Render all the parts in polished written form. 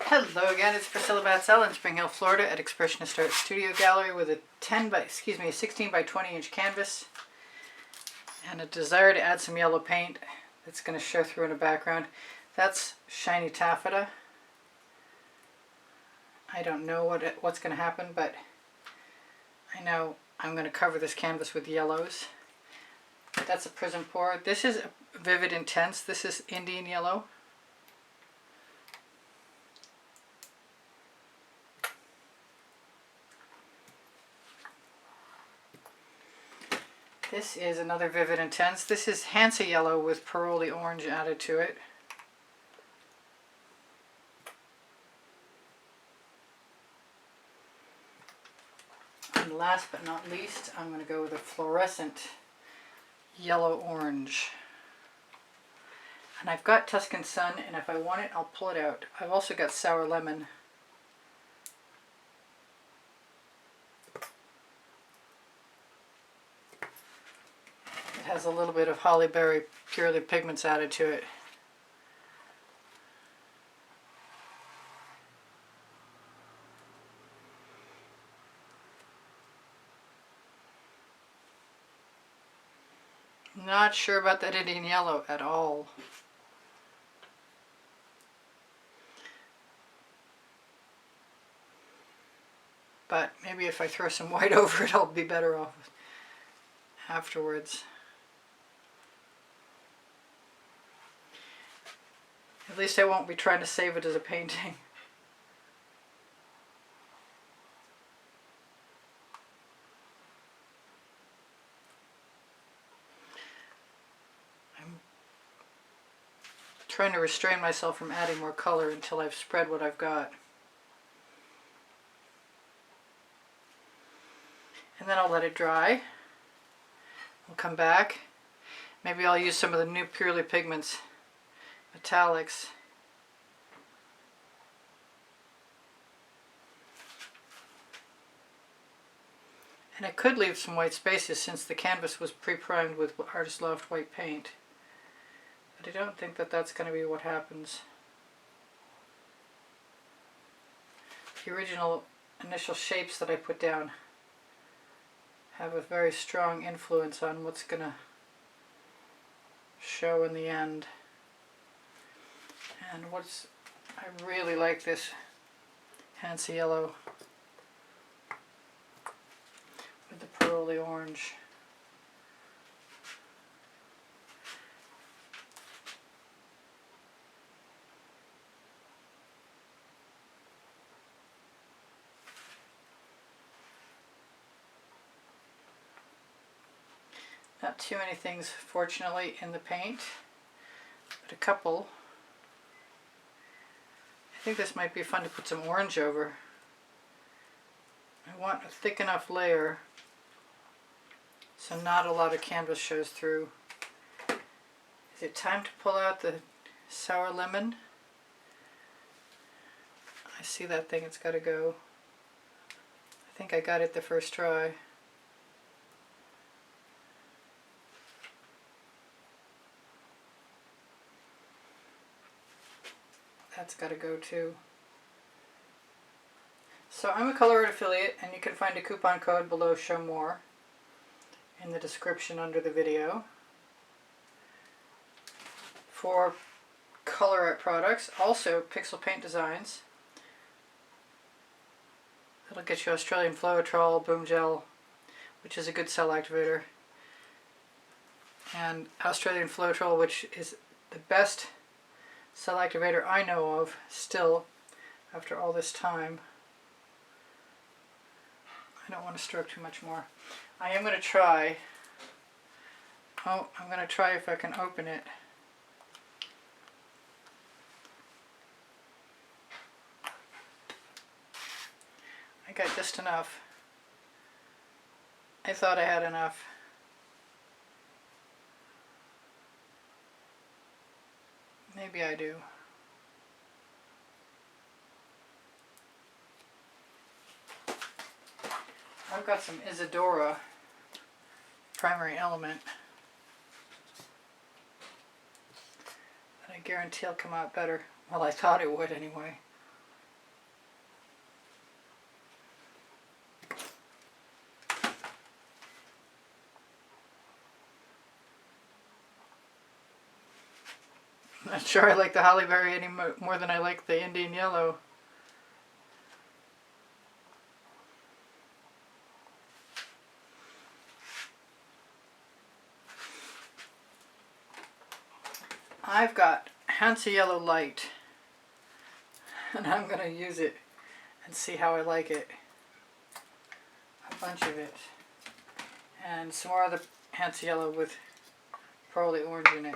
Hello again, it's Priscilla Batzell in Spring Hill, Florida at Expressionist Art Studio Gallery with a 16 by 20 inch canvas and a desire to add some yellow paint that's going to show through in the background. That's shiny taffeta. I don't know what's going to happen, but I know I'm going to cover this canvas with yellows. That's a Prizm pour. This is Vivid Intense. This is Indian Yellow. This is another Vivid Intense. This is Hansa Yellow with Parole orange added to it. And last but not least, I'm going to go with a fluorescent yellow orange. And I've got Tuscan Sun, and if I want it, I'll pull it out. I've also got Sour Lemon. It has a little bit of Holly Berry Purley pigments added to it. Not sure about that Indian Yellow at all. But maybe if I throw some white over it, I'll be better off afterwards. At least I won't be trying to save it as a painting. I'm trying to restrain myself from adding more color until I've spread what I've got. And then I'll let it dry. I'll come back. Maybe I'll use some of the new Purley pigments, metallics. And I could leave some white spaces since the canvas was pre-primed with Artist Loft white paint. But I don't think that that's going to be what happens. The original initial shapes that I put down have a very strong influence on what's going to show in the end. And I really like this Hansa Yellow with the Parole orange. Not too many things, fortunately, in the paint, but a couple. I think this might be fun to put some orange over. I want a thick enough layer so not a lot of canvas shows through. Is it time to pull out the Sour Lemon? I see that thing, it's got to go. I think I got it the first try. That's got to go too. So I'm a Colourarte affiliate, and you can find a coupon code below Show More in the description under the video for Colourarte products. Also pixel paint designs. That'll get you Australian Floetrol, Boom Gel, which is a good cell activator, and Australian Floetrol, which is the best cell activator I know of still after all this time. I don't want to stroke too much more. I am going to try. Oh, I'm going to try if I can open it. I got just enough. I thought I had enough. Maybe I do. I've got some Isadora primary element that I guarantee will come out better. Well, I thought it would anyway. I'm not sure I like the holly berry any more than I like the Indian yellow. I've got Hansa Yellow Light, and I'm going to use it and see how I like it. A bunch of it. And some more of the Hansa Yellow with Parole orange in it.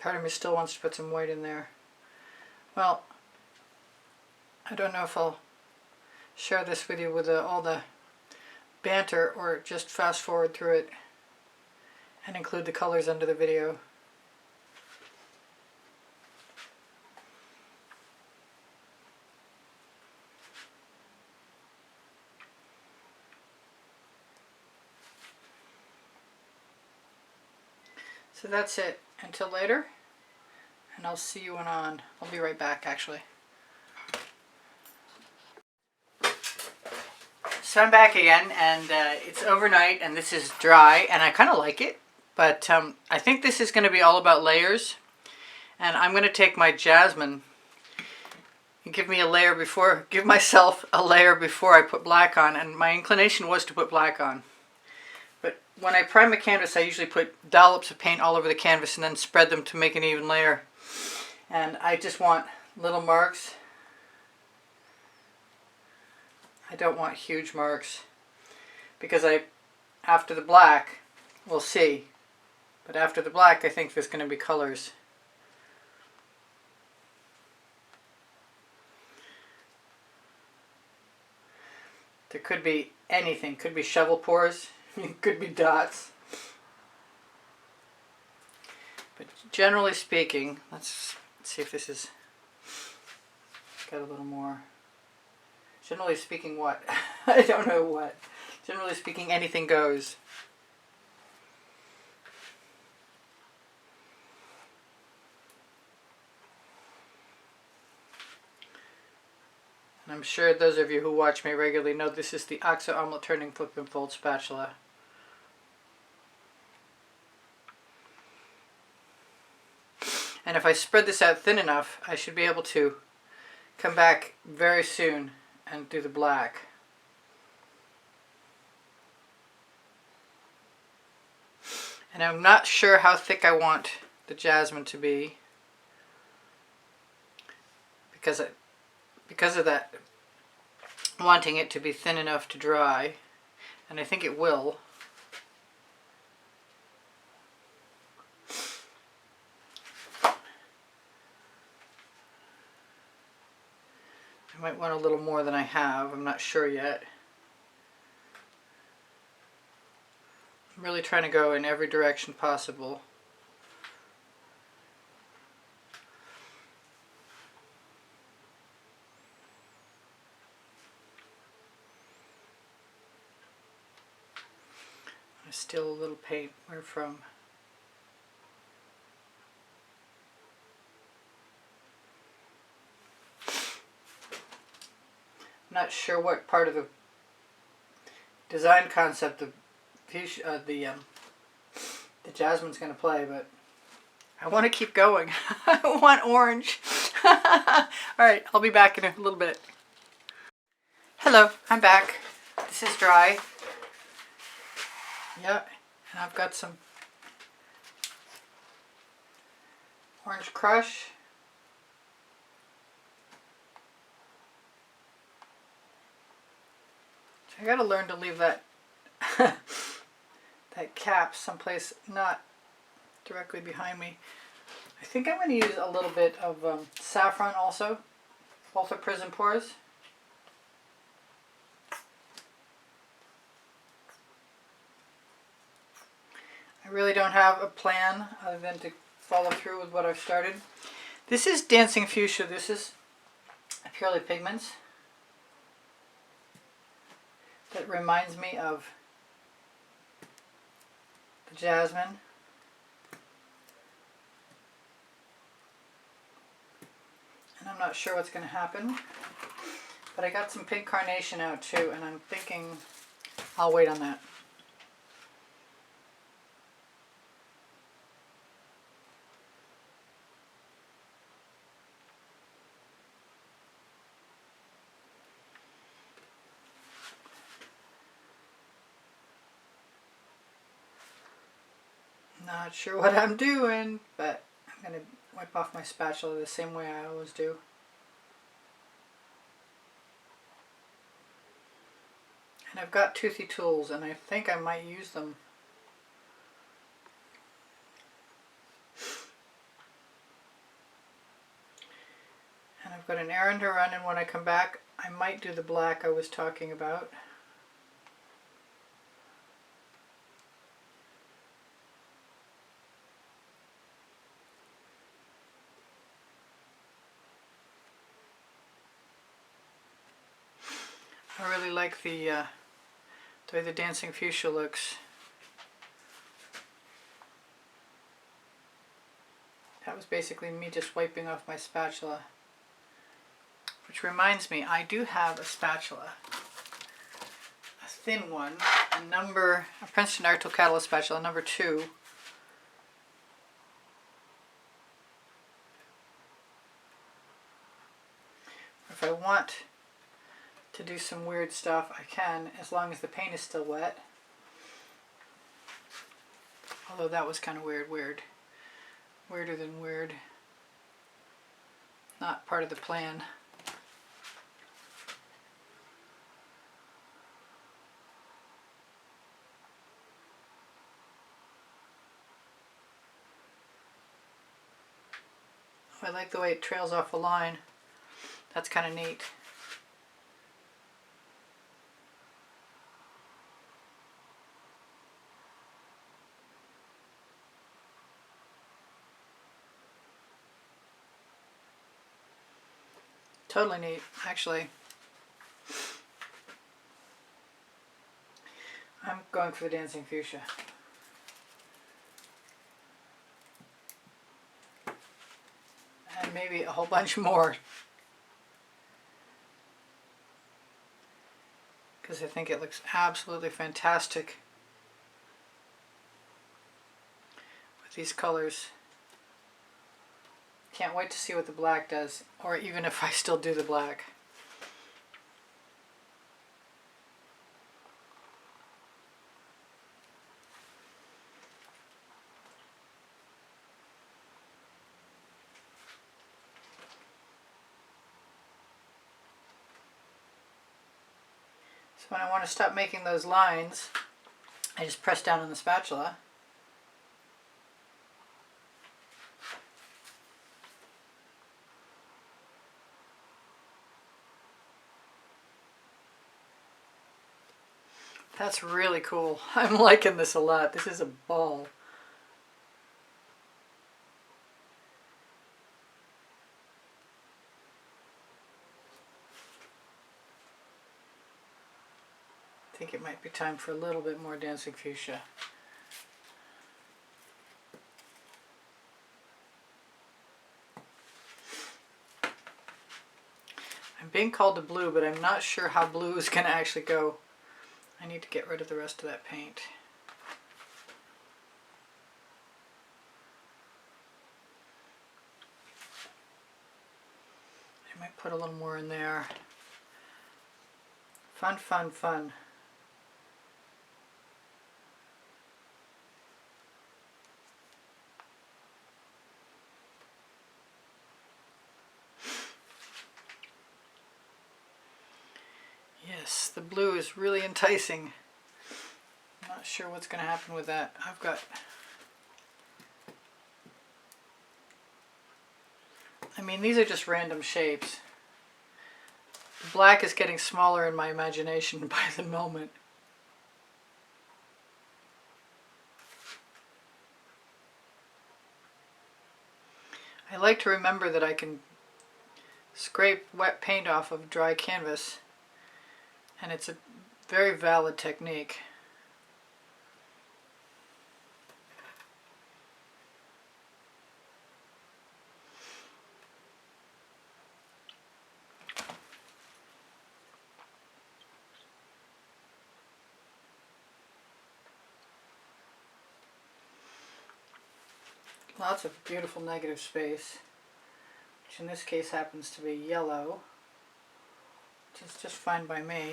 Part of me still wants to put some white in there. Well, I don't know if I'll share this with you with all the banter or just fast forward through it and include the colors under the video. So that's it until later, and I'll see you when on. I'll be right back actually. So I'm back again, and it's overnight, and this is dry, and I kind of like it, but I think this is going to be all about layers, and I'm going to take my jasmine and give myself a layer before I put black on, and my inclination was to put black on. But when I prime a canvas, I usually put dollops of paint all over the canvas and then spread them to make an even layer. And I just want little marks. I don't want huge marks because after the black, we'll see, but after the black I think there's going to be colors. There could be anything, could be shovel pores, could be dots. But generally speaking, let's see if this is got a little more. Generally speaking what? I don't know what. Generally speaking, anything goes. And I'm sure those of you who watch me regularly know this is the Oxo Omelette Turning Flip and Fold spatula. And if I spread this out thin enough, I should be able to come back very soon and do the black. And I'm not sure how thick I want the jasmine to be because of that, wanting it to be thin enough to dry, and I think it will. I might want a little more than I have, I'm not sure yet. I'm really trying to go in every direction possible. There's still a little paint. Where from? I'm not sure what part of the design concept the jasmine's going to play, but I want to keep going. I want orange. Alright, I'll be back in a little bit. Hello, I'm back. This is dry. Yeah, and I've got some orange crush. I gotta learn to leave that that cap someplace not directly behind me. I think I'm going to use a little bit of saffron also, both are Prizm pours. I really don't have a plan other than to follow through with what I've started. This is Dancing Fuchsia. This is a Purley Pigments. That reminds me of the jasmine. I'm not sure what's going to happen. But I got some pink carnation out too, and I'm thinking I'll wait on that. Not sure what I'm doing, but I'm going to wipe off my spatula the same way I always do. And I've got toothy tools, and I think I might use them. And I've got an errand to run, and when I come back, I might do the black I was talking about. I really like the way the dancing fuchsia looks. That was basically me just wiping off my spatula. Which reminds me, I do have a spatula. A thin one, a Princeton Art Tool Catalyst spatula, number 2. If I want to do some weird stuff, I can, as long as the paint is still wet. Although that was kind of weird. Weirder than weird. Not part of the plan. I like the way it trails off a line. That's kind of neat. Totally neat, actually. I'm going for the dancing fuchsia. And maybe a whole bunch more. Because I think it looks absolutely fantastic with these colors. Can't wait to see what the black does, or even if I still do the black. So when I want to stop making those lines, I just press down on the spatula. That's really cool. I'm liking this a lot. This is a ball. I think it might be time for a little bit more dancing fuchsia. I'm being called to blue, but I'm not sure how blue is going to actually go. I need to get rid of the rest of that paint. I might put a little more in there. Fun, fun, fun. Yes, the blue is really enticing. I'm not sure what's going to happen with that. I mean, these are just random shapes. The black is getting smaller in my imagination by the moment. I like to remember that I can scrape wet paint off of dry canvas, and it's a very valid technique. lots of beautiful negative space, which in this case happens to be yellow, which is just fine by me.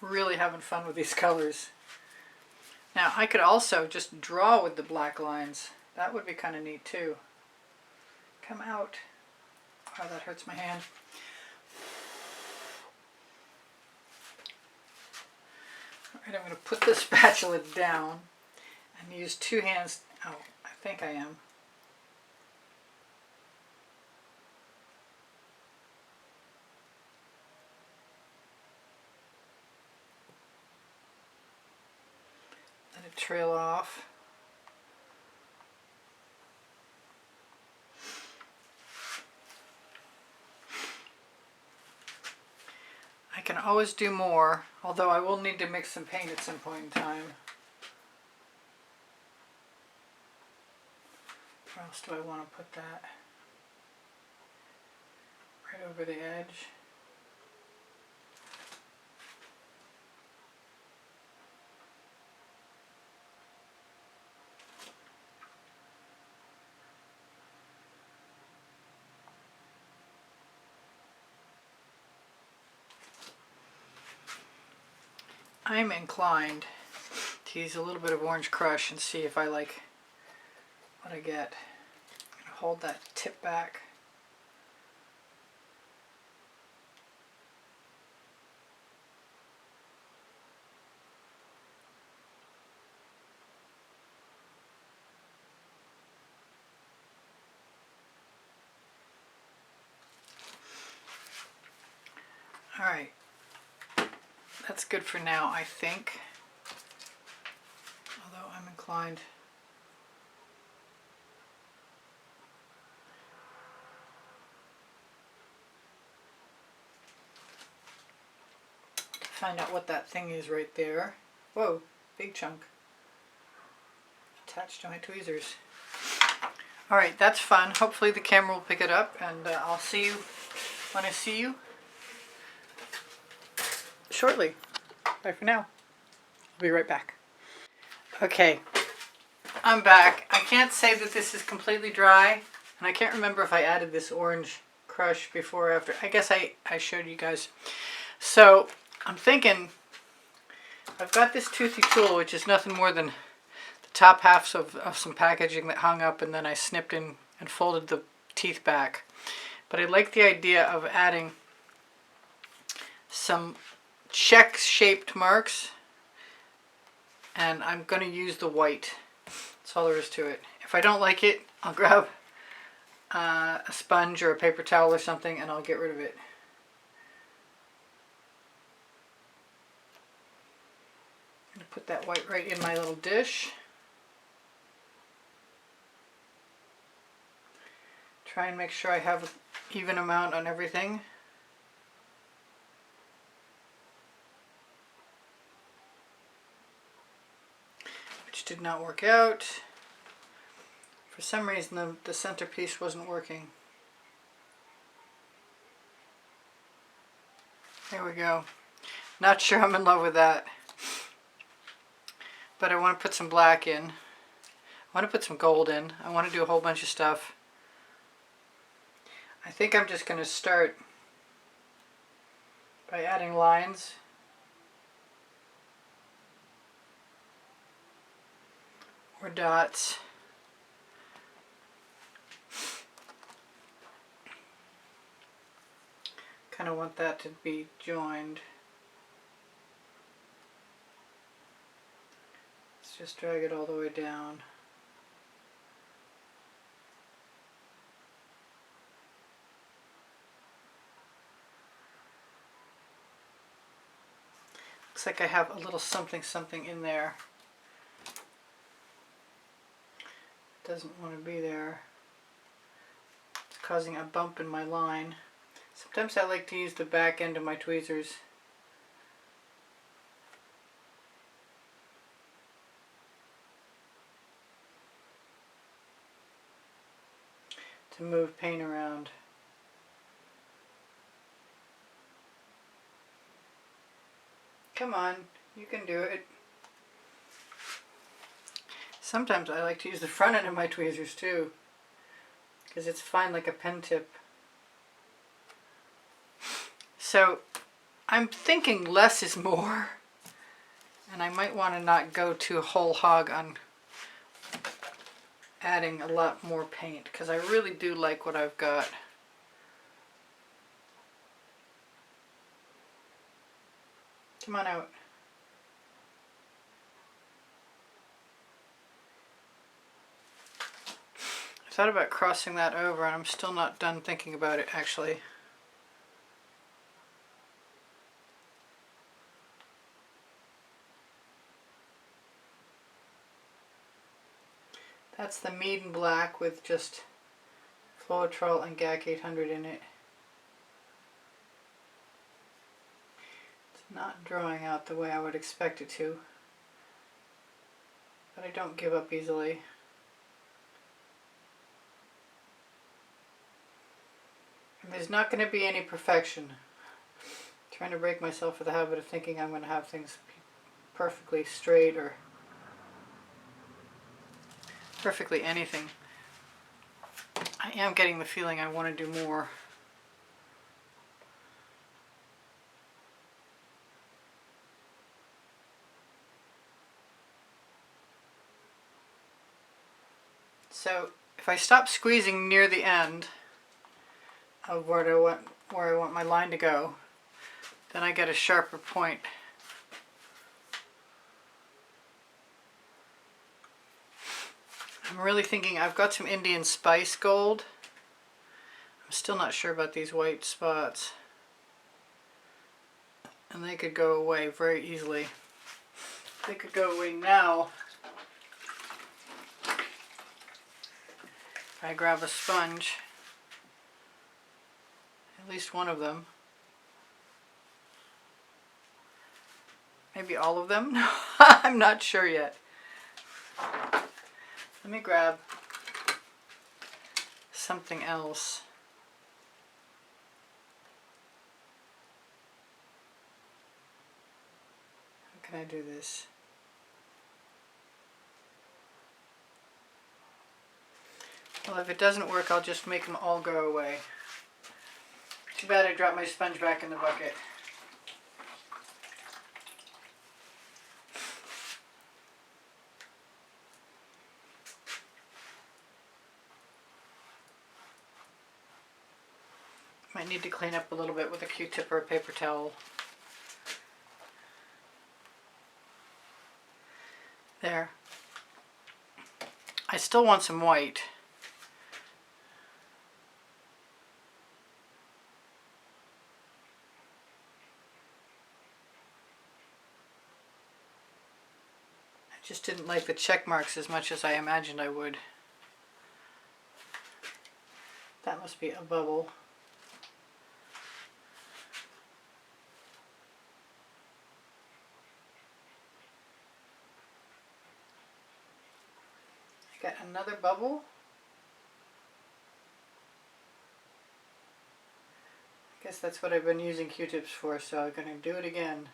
Really having fun with these colors. Now I could also just draw with the black lines. That would be kind of neat too. Come out. Oh, that hurts my hand. Alright, I'm going to put the spatula down and use two hands. Oh, I think I am. Let it trail off. I can always do more, although I will need to mix some paint at some point in time. Where else do I want to put that? Right over the edge. I'm inclined to use a little bit of orange crush and see if I like what I get. I'm going to hold that tip back. Alright, that's good for now, I think. Although I'm inclined to find out what that thing is right there. Whoa, big chunk attached to my tweezers. Alright, that's fun. Hopefully the camera will pick it up, and I'll see you when I see you shortly. Bye for now. I'll be right back. Okay, I'm back. I can't say that this is completely dry, and I can't remember if I added this orange crush before or after. I guess I showed you guys. So I'm thinking I've got this toothy tool, which is nothing more than the top halves of some packaging that hung up, and then I snipped in and folded the teeth back. But I like the idea of adding some check-shaped marks, and I'm going to use the white. That's all there is to it. If I don't like it, I'll grab a sponge or a paper towel or something, and I'll get rid of it. I'm going to put that white right in my little dish. Try and make sure I have an even amount on everything. Which did not work out. For some reason the centerpiece wasn't working. There we go. Not sure I'm in love with that. But I want to put some black in. I want to put some gold in. I want to do a whole bunch of stuff. I think I'm just going to start by adding lines. Or dots. Kind of want that to be joined. Let's just drag it all the way down. Looks like I have a little something in there. Doesn't want to be there. It's causing a bump in my line. Sometimes I like to use the back end of my tweezers. to move paint around. Come on, you can do it. Sometimes I like to use the front end of my tweezers too, because it's fine like a pen tip. So I'm thinking less is more, and I might want to not go too whole hog on adding a lot more paint, because I really do like what I've got. Come on out. I thought about crossing that over, and I'm still not done thinking about it actually. That's the Mead Black with just Floetrol and GAC 800 in it. It's not drawing out the way I would expect it to, but I don't give up easily. And there's not going to be any perfection. I'm trying to break myself of the habit of thinking I'm going to have things perfectly straight or perfectly anything. I am getting the feeling I want to do more. So if I stop squeezing near the end of where I want my line to go, then I get a sharper point. I'm really thinking I've got some Indian Spice Gold. I'm still not sure about these white spots. And they could go away very easily. They could go away now. If I grab a sponge, at least one of them. Maybe all of them? I'm not sure yet. Let me grab something else. How can I do this? Well, if it doesn't work, I'll just make them all go away. Too bad I dropped my sponge back in the bucket. Might need to clean up a little bit with a Q-tip or a paper towel. There. I still want some white. I just didn't like the check marks as much as I imagined I would. That must be a bubble. Got another bubble. I guess that's what I've been using Q-tips for, so I'm going to do it again.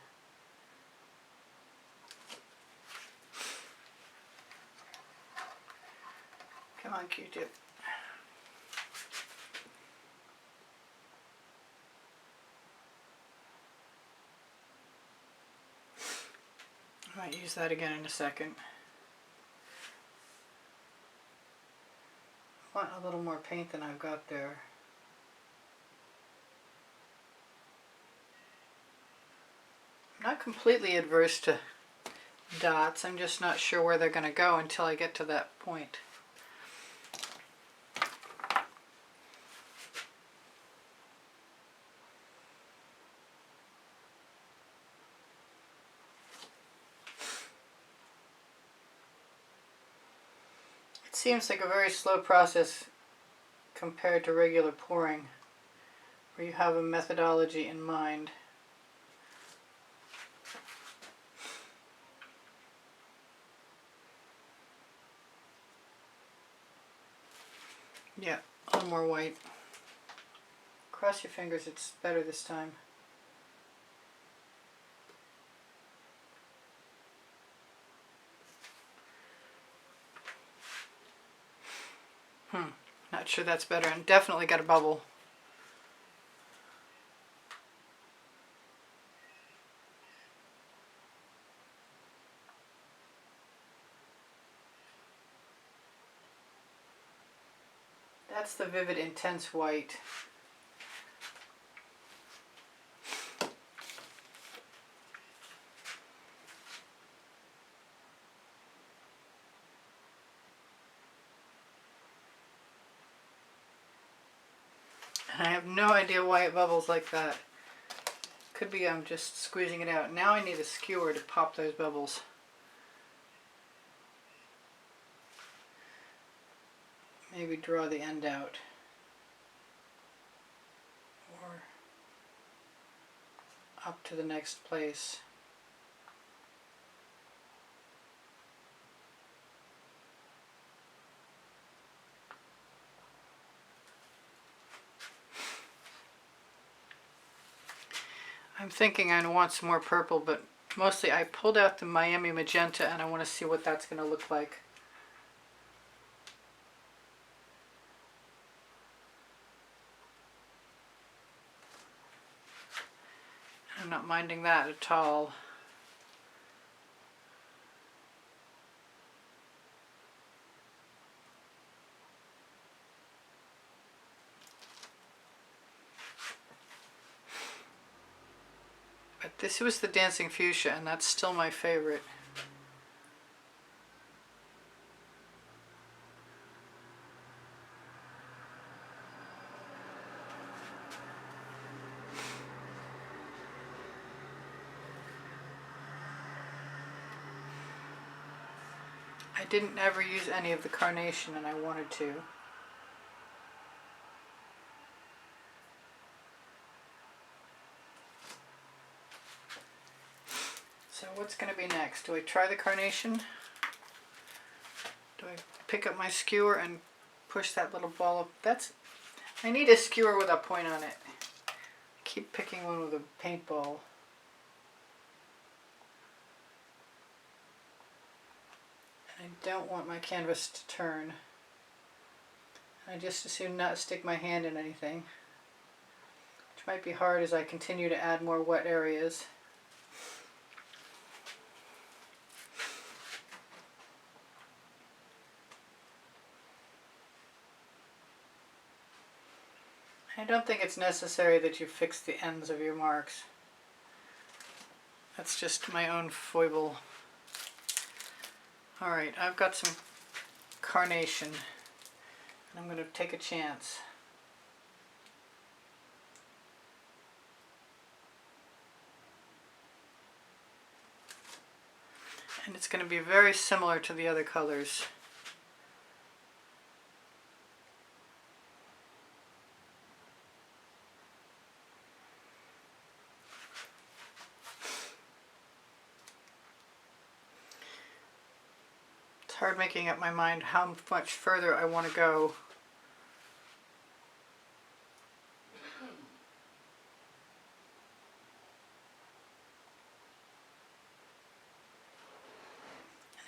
Come on, Q-tip. I might use that again in a second. I want a little more paint than I've got there. I'm not completely adverse to dots, I'm just not sure where they're going to go until I get to that point. It seems like a very slow process compared to regular pouring, where you have a methodology in mind. Yeah, little more white. Cross your fingers, it's better this time. Not sure that's better, and definitely got a bubble. That's the Vivid Intense White. And I have no idea why it bubbles like that. Could be I'm just squeezing it out. Now I need a skewer to pop those bubbles. Maybe draw the end out. Or up to the next place. I'm thinking I want some more purple, but mostly I pulled out the Miami Magenta and I want to see what that's going to look like. I'm not minding that at all. But this was the Dancing Fuchsia, and that's still my favorite. I didn't ever use any of the Carnation, and I wanted to. So what's going to be next? Do I try the Carnation? Do I pick up my skewer and push that little ball up? I need a skewer with a point on it. I keep picking one with a paintball. And I don't want my canvas to turn. I just as soon not stick my hand in anything, which might be hard as I continue to add more wet areas. I don't think it's necessary that you fix the ends of your marks. That's just my own foible. Alright, I've got some Carnation, and I'm going to take a chance. And it's going to be very similar to the other colors. It's hard making up my mind how much further I want to go.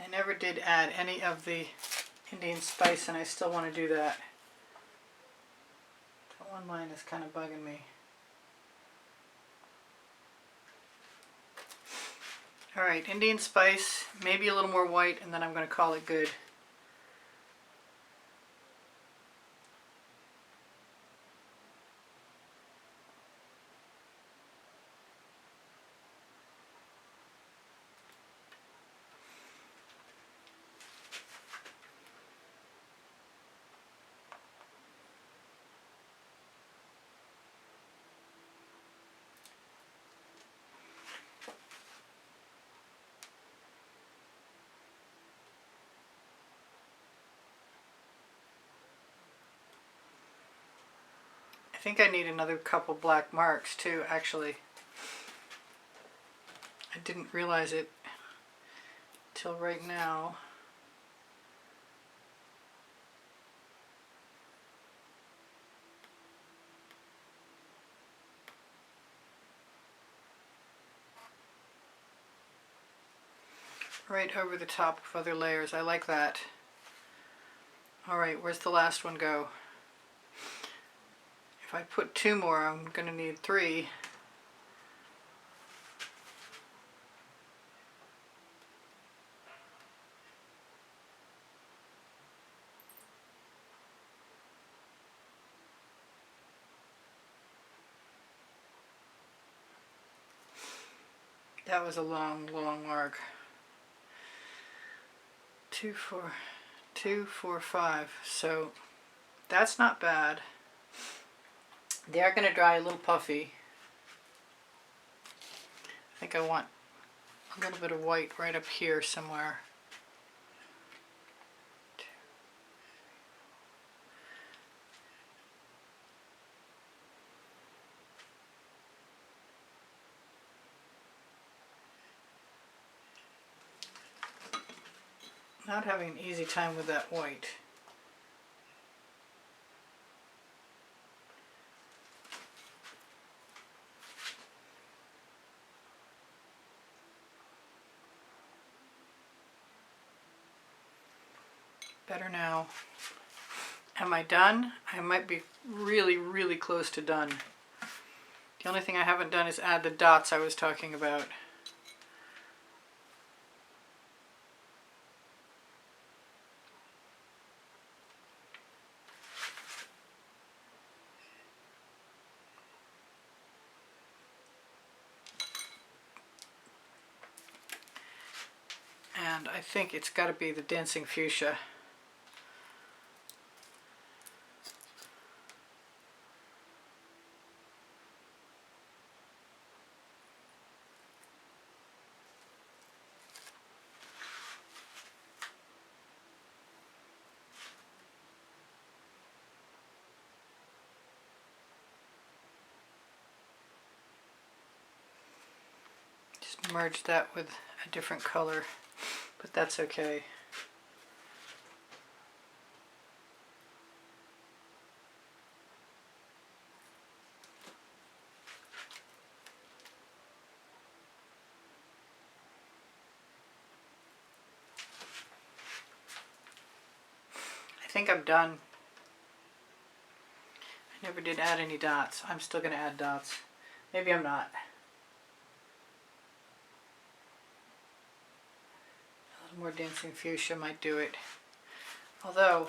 I never did add any of the Indian spice, and I still want to do that. That one line is kind of bugging me. Alright, Indian spice, maybe a little more white, and then I'm going to call it good. I think I need another couple black marks too, actually. I didn't realize it till right now. right over the top of other layers. I like that. Alright, where's the last one go? If I put 2 more, I'm going to need 3. That was a long, long mark. 2, 4, 2, 4, 5. So that's not bad. They are going to dry a little puffy. I think I want a little bit of white right up here somewhere. Not having an easy time with that white. Better now. Am I done? I might be really, really close to done. The only thing I haven't done is add the dots I was talking about. And I think it's got to be the Dancing Fuchsia. Just merge that with a different color, but that's okay. I think I'm done. I never did add any dots. I'm still going to add dots. Maybe I'm not. A little more Dancing Fuchsia might do it. Although,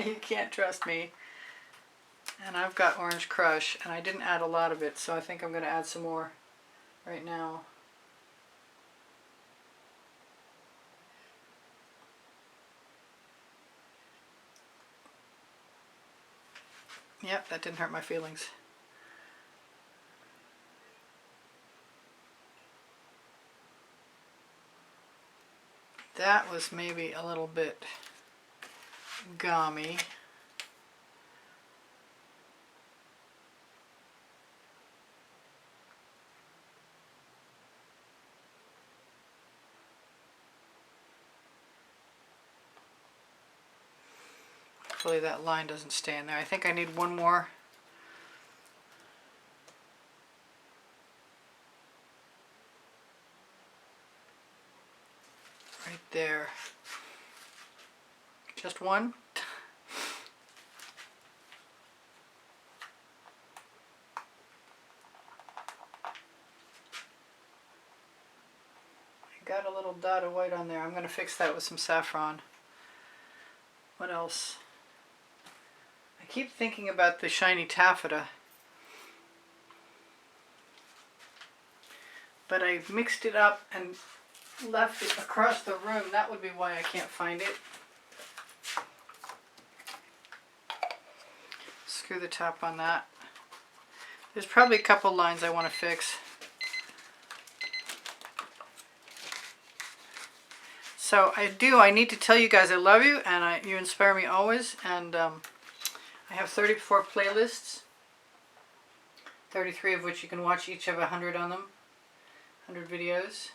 you can't trust me. And I've got Orange Crush, and I didn't add a lot of it, so I think I'm going to add some more right now. Yep, that didn't hurt my feelings. That was maybe a little bit gummy. Hopefully that line doesn't stay in there. I think I need one more. Right there. Just one. I got a little dot of white on there. I'm going to fix that with some saffron. What else? I keep thinking about the shiny taffeta, but I mixed it up and left it across the room. That would be why I can't find it. Screw the top on that. There's probably a couple lines I want to fix. So I need to tell you guys I love you, and you inspire me always, and I have 34 playlists, 33 of which you can watch. Each have 100 on them, 100 videos.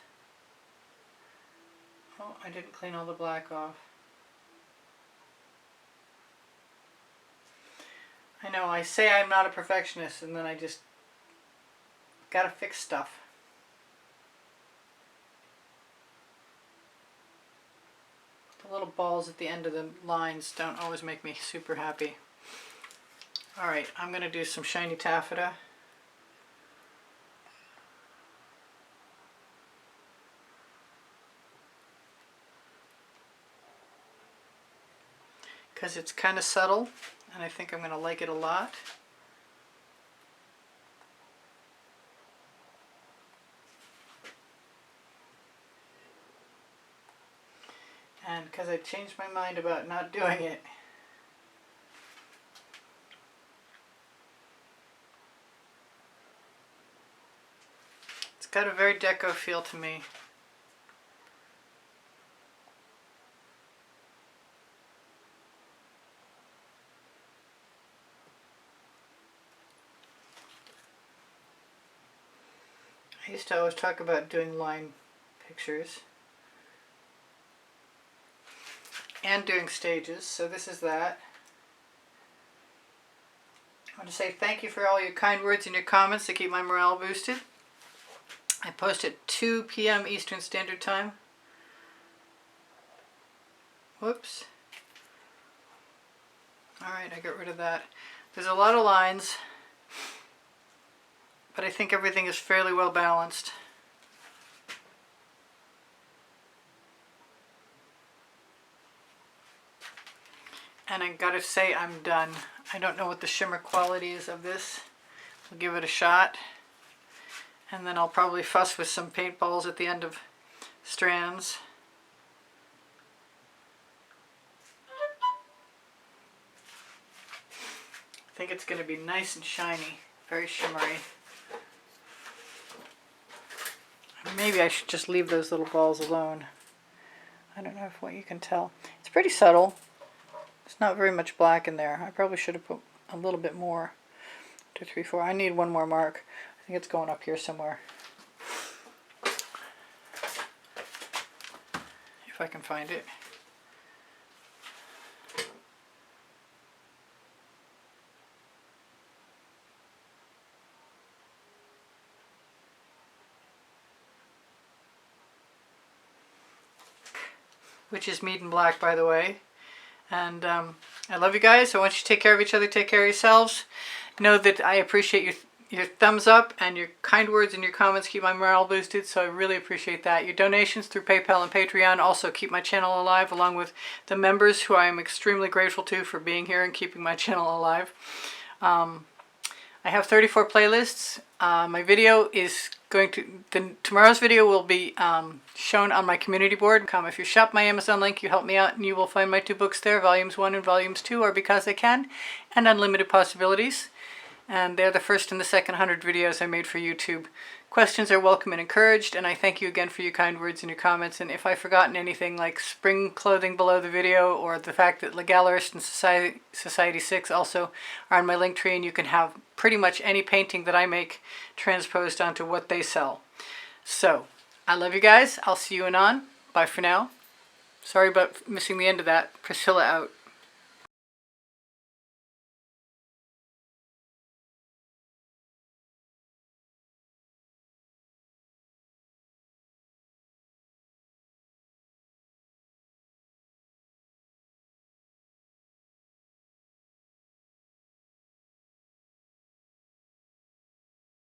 Oh, I didn't clean all the black off. I know, I say I'm not a perfectionist, and then I just gotta fix stuff. The little balls at the end of the lines don't always make me super happy. Alright, I'm going to do some shiny taffeta. Because it's kind of subtle, and I think I'm going to like it a lot. And because I changed my mind about not doing it, it's got a very deco feel to me. I used to always talk about doing line pictures and doing stages, so this is that. I want to say thank you for all your kind words and your comments to keep my morale boosted. I post at 2 p.m. Eastern Standard Time. Whoops. Alright, I got rid of that. There's a lot of lines, but I think everything is fairly well balanced. And I gotta say I'm done. I don't know what the shimmer quality is of this. I'll give it a shot. And then I'll probably fuss with some paintballs at the end of strands. I think it's going to be nice and shiny, very shimmery. Maybe I should just leave those little balls alone. I don't know if what you can tell. It's pretty subtle. There's not very much black in there. I probably should have put a little bit more. 2, 3, 4. I need one more mark. I think it's going up here somewhere. If I can find it. Which is Mead and Black, by the way. And I love you guys. I want you to take care of each other, take care of yourselves. Know that I appreciate your thumbs up and your kind words and your comments keep my morale boosted, so I really appreciate that. Your donations through PayPal and Patreon also keep my channel alive, along with the members who I am extremely grateful to for being here and keeping my channel alive. I have 34 playlists. My video is going to, tomorrow's video will be shown on my community board. If you shop my Amazon link, you help me out and you will find my 2 books there. Volumes 1 and Volumes 2 are Because I Can and Unlimited Possibilities. And they're the first and the second 100 videos I made for YouTube. Questions are welcome and encouraged, and I thank you again for your kind words and your comments. And if I've forgotten anything like spring clothing below the video, or the fact that Gallerist and Society 6 also are on my link tree, and you can have pretty much any painting that I make transposed onto what they sell. So, I love you guys. I'll see you anon. Bye for now. Sorry about missing the end of that. Priscilla out.